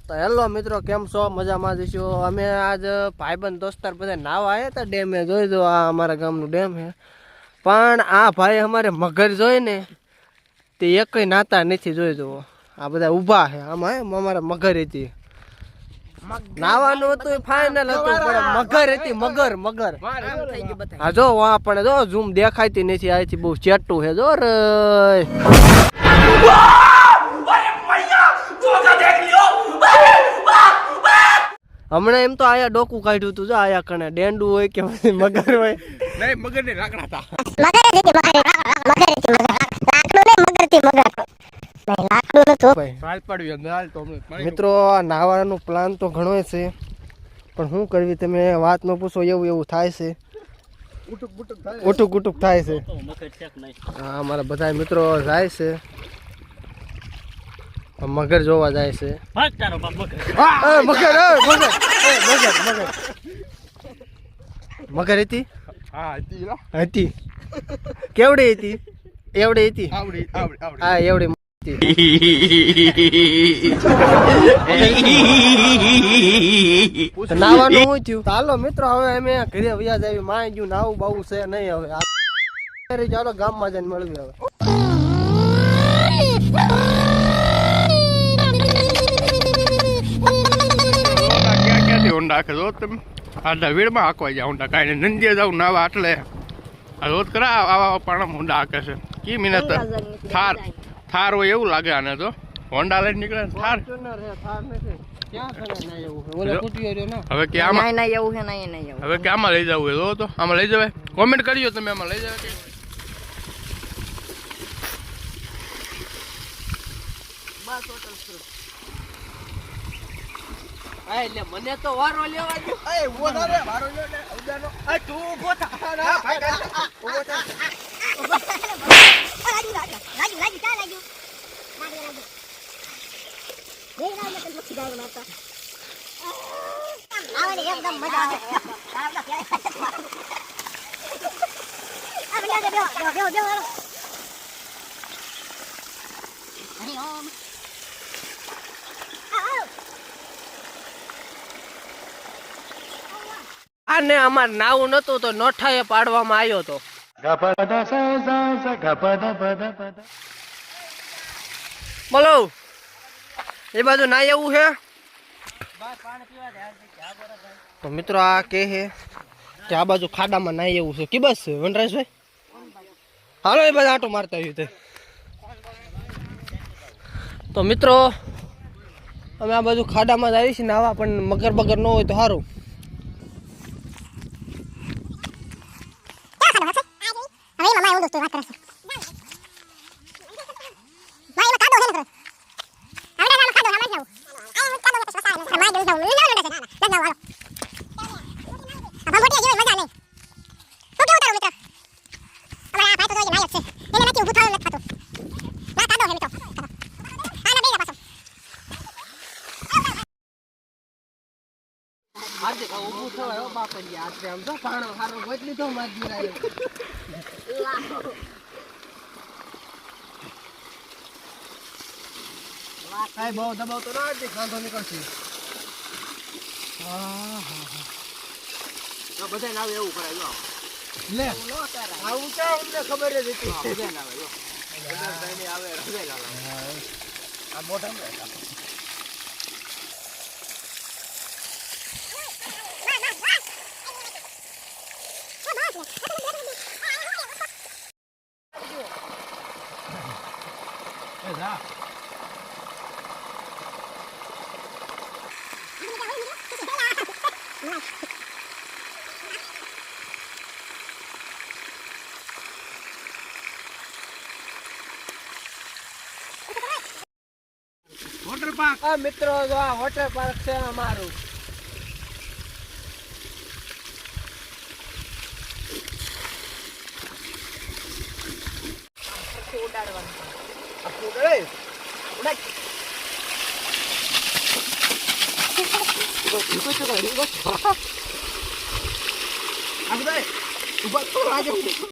તો હેલો મિત્રો, કેમ છો? મજામાં જઈશું. અમે આજ ભાઈબંધ દોસ્તાર બધા નાવા આવ્યા હતા ડેમે. જોઈ દો, આ અમારા ગામનું ડેમ છે. પણ આ ભાઈ અમારે મગર જોઈ ને તે એકય નાતા નથી. જોઈ દો, આ બધા ઊભા છે. આમાં અમારે મગર હતી, નાવાનું હતું, ફાઇનલ હતું, પણ મગર હતી. મગર હા જો, પણ જો ઝૂમ દેખાતી નથી. આથી બહુ ચેટું છે. જો રે હમણાં એમ તો આયા ડોકું કાઢ્યું હતું. જો આયા કણે ડેંડું હોય કે મગર હોય. નહીં, મગર ને લાકડા હતા. મિત્રો, નાવાનું પ્લાન તો ઘણો છે, પણ શું કરવી, તમે વાત ન પૂછો. એવું થાય છે, ઉટુક થાય છે. હા, અમારા બધા મિત્રો જાય છે, મગર જોવા જાય છે. મગર હતી. હતી કેવડી હતી? એવડી હતી. હા, એવડી. નાવાનું શું થયું? ચાલો મિત્રો, હવે અમે ઘરે વ્યાજ આવી. માય ગયું નાવું બાવું છે નહીં. હવે ચાલો ગામમાં જઈને મળવી. હવે ઊંડા આખે રોજ તમે આટલા વીડમાં હાંકવા જાય. ઊંડા કાંઈ નંદીએ જાવ નાવા એટલે આ રોજ કરા આવા પાણા ઊંડા હાંકે છે. કી મિનત થાર હોય એવું લાગે આને. તો હોન્ડા લઈને નીકળે થાર. હવે કે આમાં હવે કે આમાં લઈ જવું હોય તો આમાં લઈ જવાય. કોમેન્ટ કરજો તમે, આમાં લઈ જવાય કે એટલે મને તો વારો લેવા દો. વારો તું ઉભો થા. આને અમાર નાવું નતું તો નોઠાએ પાડવામાં આવ્યો તો. બોલો, એ બાજુ ના એવું છે. તો મિત્રો, આ કે છે કે આ બાજુ ખાડામાં ના એવું છે. કે બસ છે વનરાજભાઈ, હાલો એ બધા આટો મારતા આવ્યું તે. તો મિત્રો, અમે આ બાજુ ખાડામાં જ આવી છીએ નાવા, પણ મગર બગર ન હોય તો સારું. ઉભું થવાય બાપા, આમ તો પાણો સારો ગોત લીધો મારી બહુ દબાવ તો ના ખાંધો નીકળશે. બધા નાવે એવું કરાય. લે આવું ચા અમને ખબર જ હતી. બધા નાવે આવે આ મોટા વોટર પાર્ક. મિત્રો, જો આ વોટર પાર્ક છે અમારું.